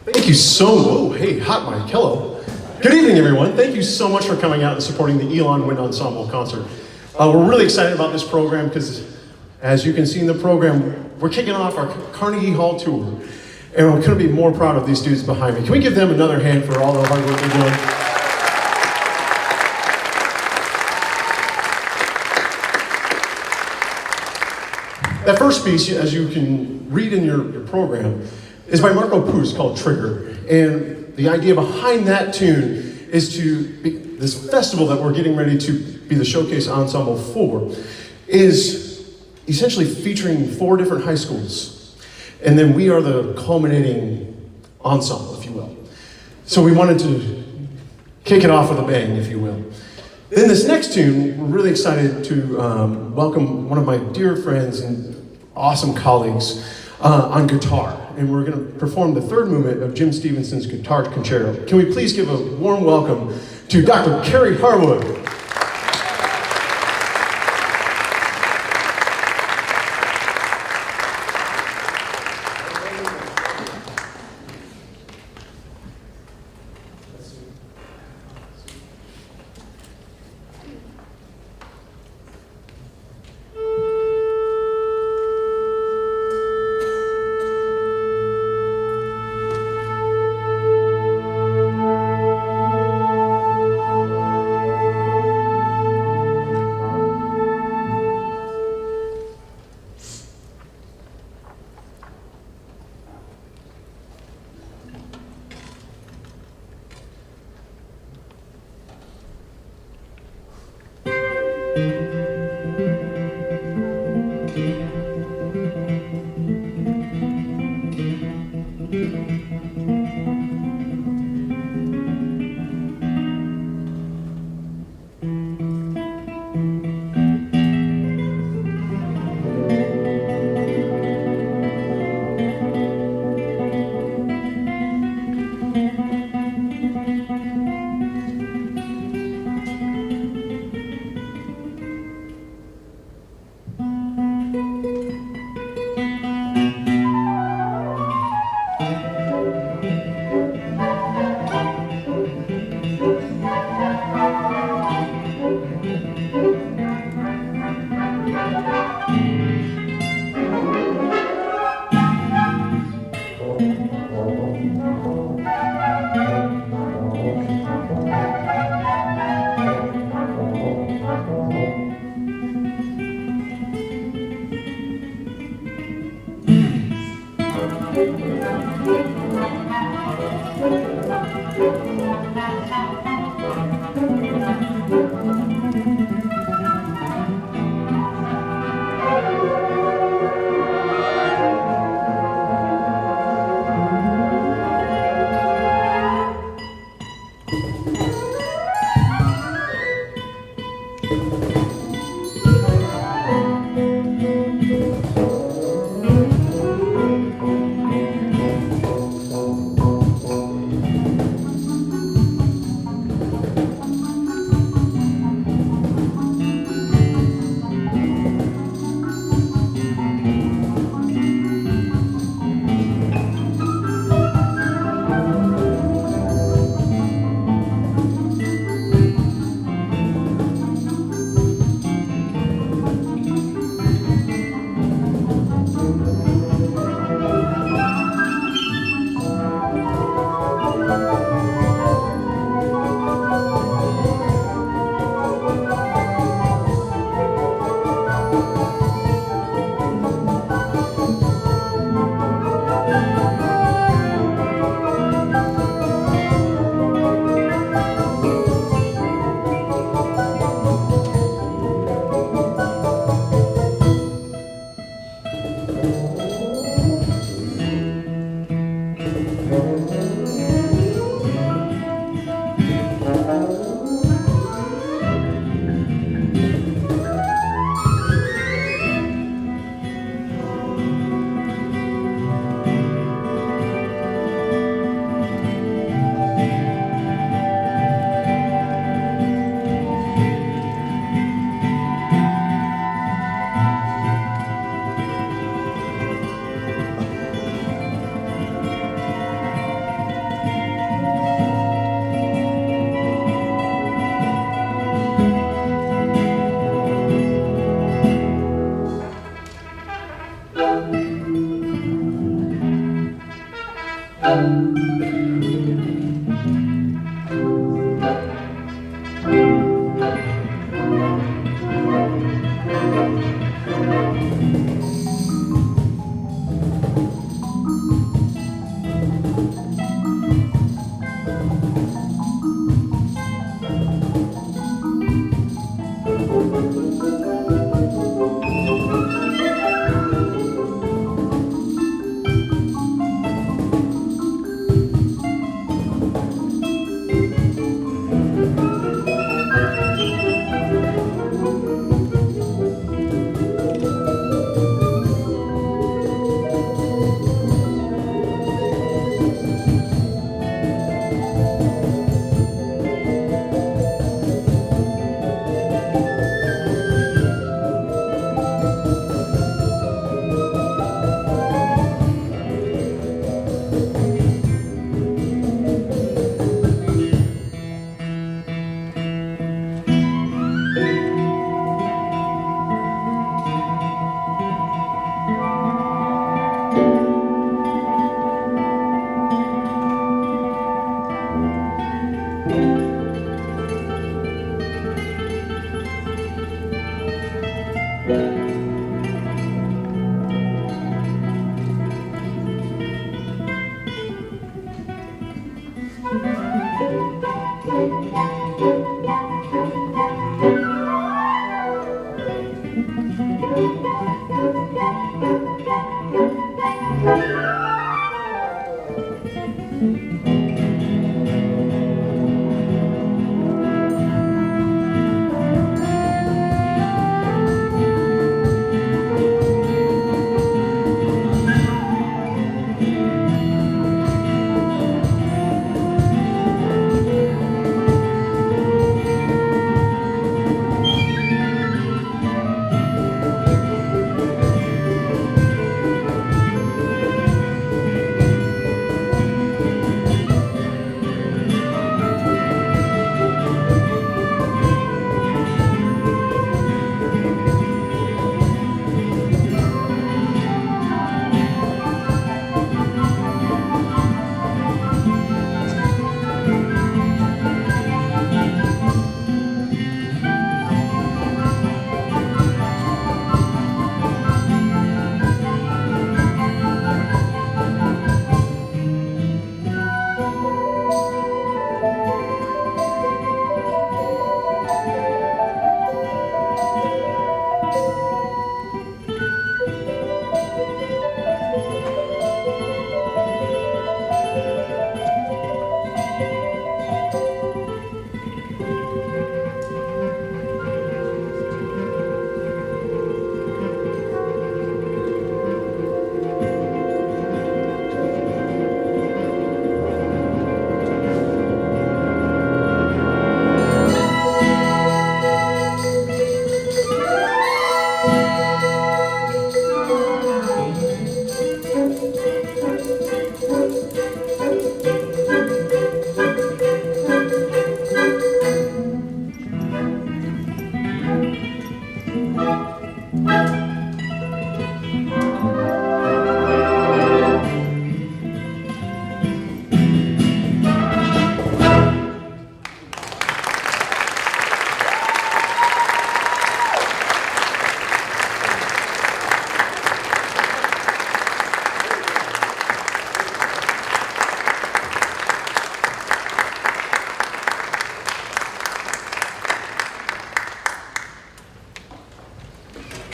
Thank you so, hey, hot mic, hello. Good evening, everyone. Thank you so much for coming out and supporting the Elon Wind Ensemble concert. We're really excited about this program because, as you can see in the program, we're kicking off our Carnegie Hall tour. And we couldn't be more proud of these dudes behind me. Can we give them another hand for all the hard work they're doing? That first piece, as you can read in your program, is by Marco Proust called Trigger. And the idea behind that tune is to be, this festival that we're getting ready to be the showcase ensemble for, is essentially featuring 4 different high schools. And then we are the culminating ensemble, if you will. So we wanted to kick it off with a bang, if you will. Then this next tune, we're really excited to welcome one of my dear friends and awesome colleagues on guitar. And we're going to perform the 3rd movement of Jim Stevenson's Guitar Concerto. Can we please give a warm welcome to Dr. Carrie Harwood.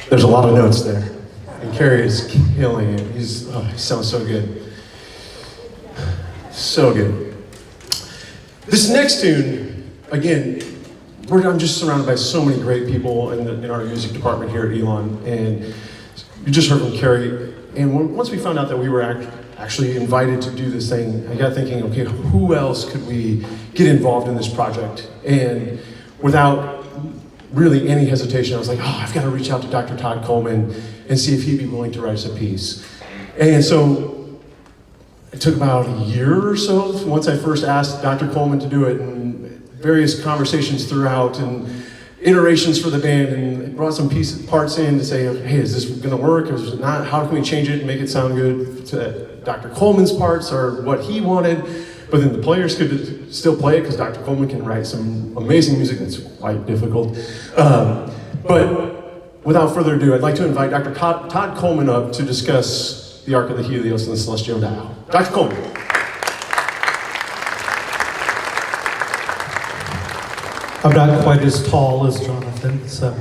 There's a lot of notes there. And Carrie is killing it. He sounds so good. So good. This next tune, again, I'm just surrounded by so many great people in our music department here at Elon. And you just heard from Carrie. And once we found out that we were actually invited to do this thing, I got thinking, okay, who else could we get involved in this project? And without really any hesitation, I was like, I've got to reach out to Dr. Todd Coleman and see if he'd be willing to write us a piece. And so it took about a year or so once I first asked Dr. Coleman to do it, and various conversations throughout, and iterations for the band, and brought some parts in to say, hey, is this going to work? Is it not? How can we change it and make it sound good? Dr. Coleman's parts are what he wanted, but then the players could still play it because Dr. Coleman can write some amazing music that's quite difficult. But without further ado, I'd like to invite Dr. Todd Coleman up to discuss the Ark of the Helios and the Celestial Dial. Dr. Coleman. I'm not quite as tall as Jonathan, so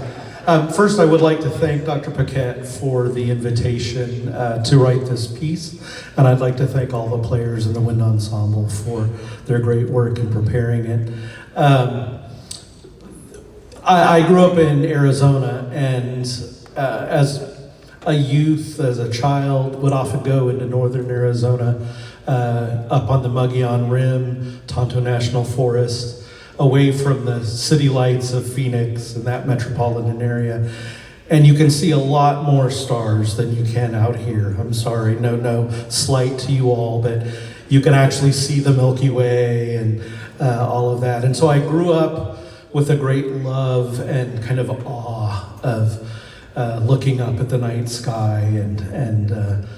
first I would like to thank Dr. Paquette for the invitation to write this piece, and I'd like to thank all the players in the wind ensemble for their great work in preparing it. I grew up in Arizona, and as a youth, as a child, would often go into northern Arizona, up on the Mogollon Rim, Tonto National Forest, away from the city lights of Phoenix and that metropolitan area. And you can see a lot more stars than you can out here. I'm sorry, no slight to you all, but you can actually see the Milky Way and all of that. And so I grew up with a great love and kind of awe of looking up at the night sky and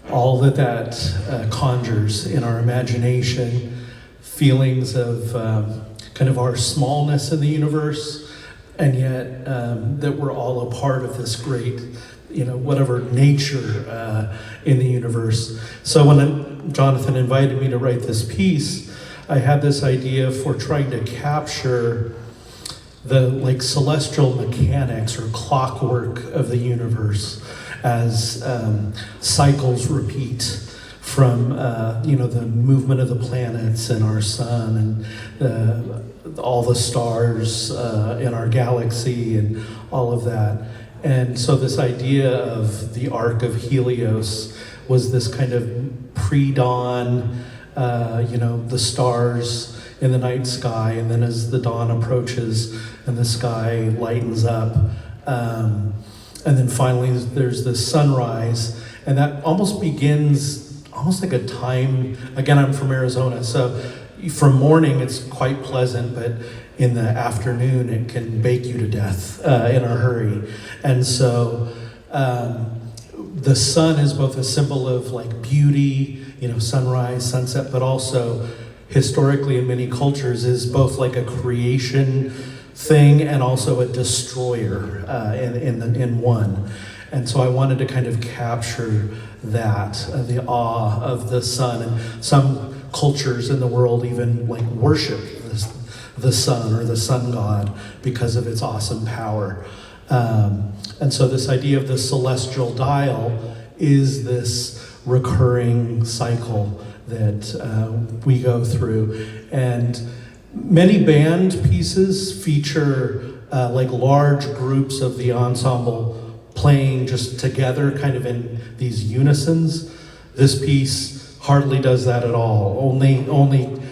all that conjures in our imagination, feelings of kind of our smallness in the universe, and yet that we're all a part of this great, whatever nature in the universe. So when Jonathan invited me to write this piece, I had this idea for trying to capture the celestial mechanics or clockwork of the universe as cycles repeat from the movement of the planets and our sun and all the stars in our galaxy and all of that. And so this idea of the Ark of Helios was this kind of pre-dawn, the stars in the night sky, and then as the dawn approaches and the sky lightens up, and then finally there's this sunrise, and that almost begins almost like a time. Again, I'm from Arizona, so from morning it's quite pleasant, but in the afternoon it can bake you to death in a hurry. And so the sun is both a symbol of beauty, sunrise, sunset, but also historically in many cultures is both like a creation thing and also a destroyer in one. And so I wanted to kind of capture that, the awe of the sun. And some cultures in the world even worship the sun or the sun god because of its awesome power. And so this idea of the celestial dial is this recurring cycle that we go through. And many band pieces feature large groups of the ensemble playing just together, kind of in these unisons. This piece hardly does that at all. Only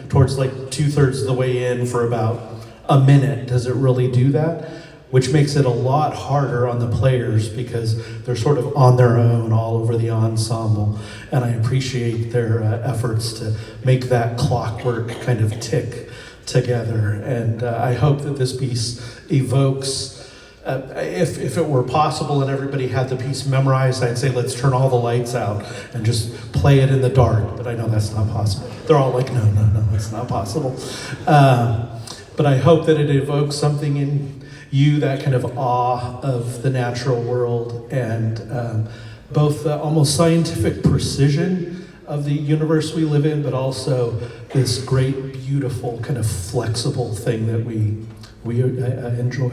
towards 2/3 of the way in, for about a minute, does it really do that, which makes it a lot harder on the players because they're sort of on their own all over the ensemble. And I appreciate their efforts to make that clockwork kind of tick together. And I hope that this piece evokes, if it were possible and everybody had the piece memorized, I'd say let's turn all the lights out and just play it in the dark, but I know that's not possible. They're all like, no, it's not possible. But I hope that it evokes something in you, that kind of awe of the natural world and both the almost scientific precision of the universe we live in, but also this great, beautiful, kind of flexible thing that we enjoy.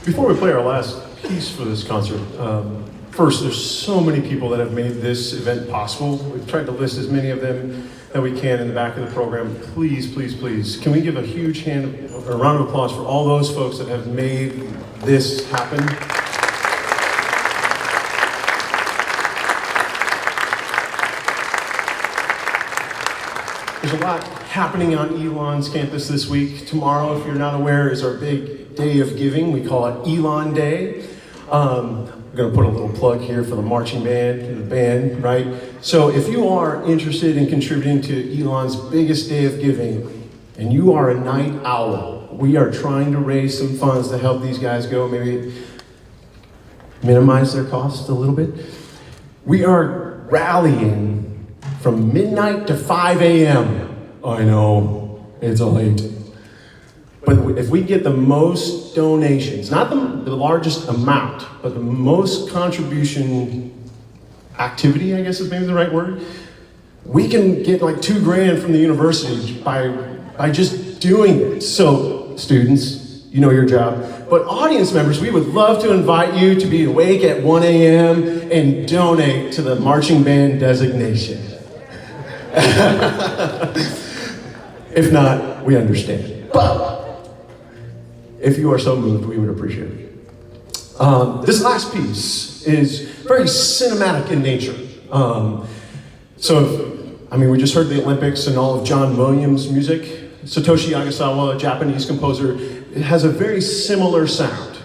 Before we play our last piece for this concert, first, there's so many people that have made this event possible. We've tried to list as many of them that we can in the back of the program. Please, please, please, can we give a huge a round of applause for all those folks that have made this happen? There's a lot happening on Elon's campus this week. Tomorrow, if you're not aware, is our big day of giving. We call it Elon Day. I'm going to put a little plug here for the marching band, the band, right? So if you are interested in contributing to Elon's biggest day of giving, and you are a night owl, we are trying to raise some funds to help these guys go, maybe minimize their costs a little bit. We are rallying from midnight to 5 a.m. I know, it's late. But if we get the most donations, not the largest amount, but the most contribution activity, I guess is maybe the right word, we can get like $2,000 from the university by just doing it. So students, you know your job. But audience members, we would love to invite you to be awake at 1 a.m. and donate to the marching band designation. If not, we understand. But if you are so moved, we would appreciate it. This last piece is very cinematic in nature. We just heard the Olympics and all of John Williams' music. Satoshi Nagasawa, a Japanese composer, has a very similar sound.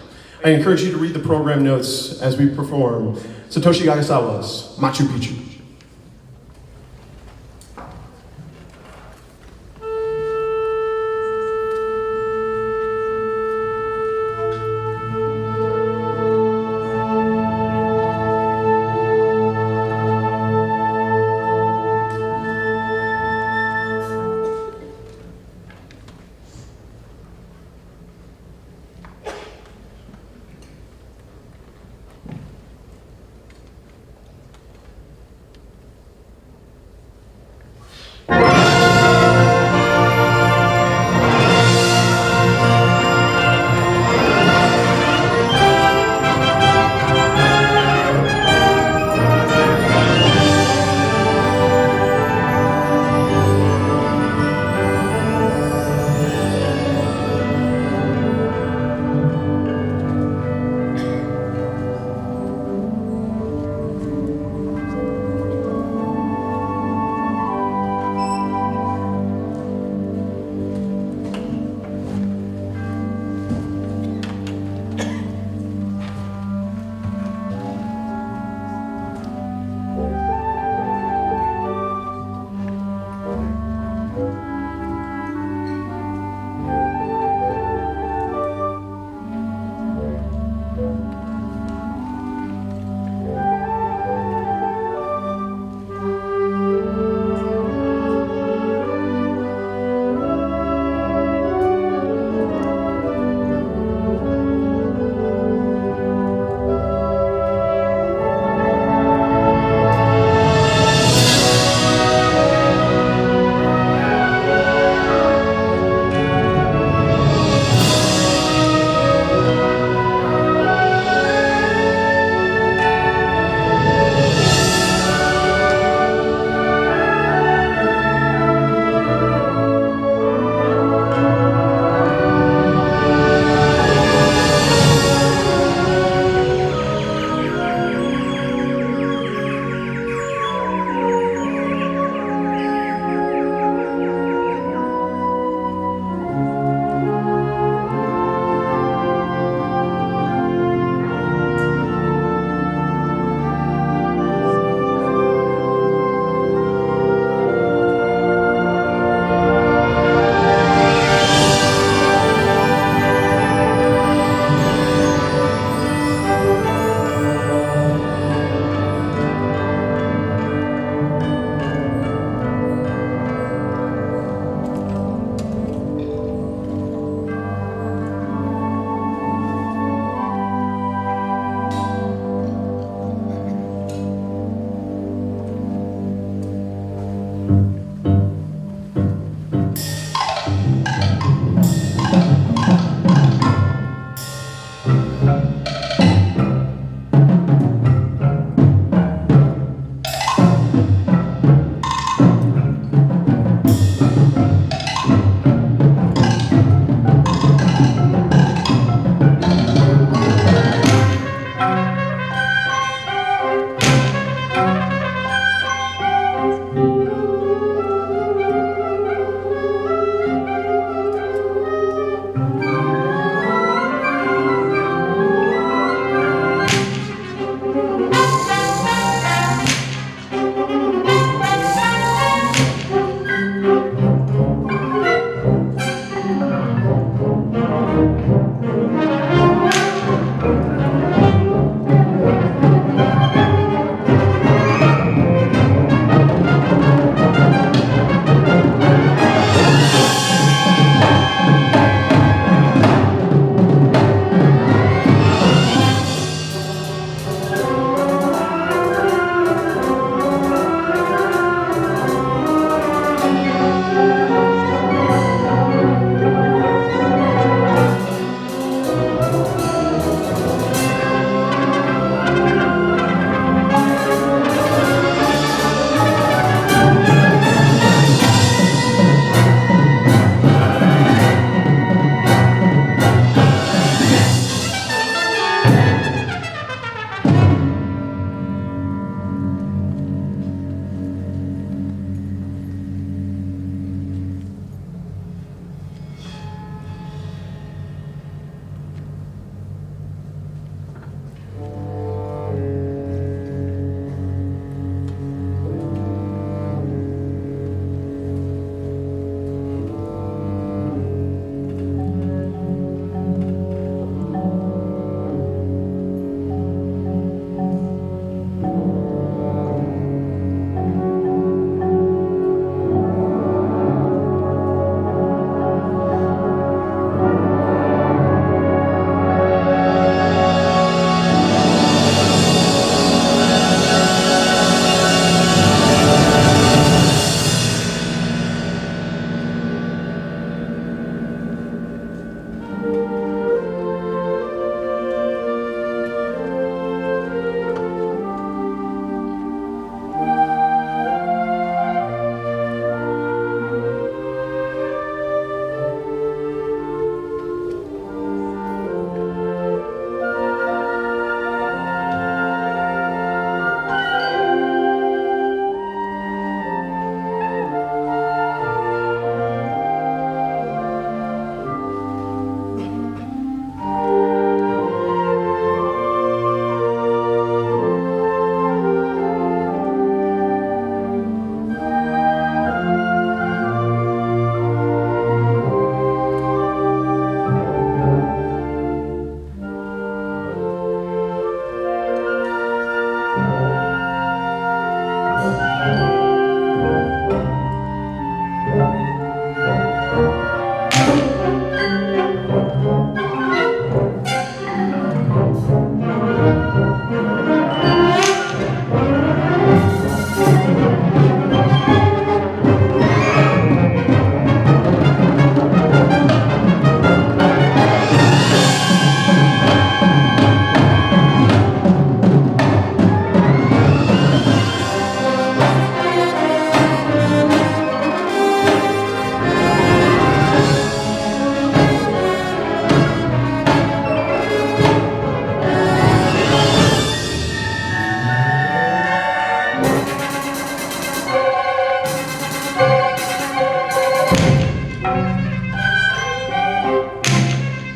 I encourage you to read the program notes as we perform Satoshi Nagasawa's Machu Picchu.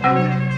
Thank you.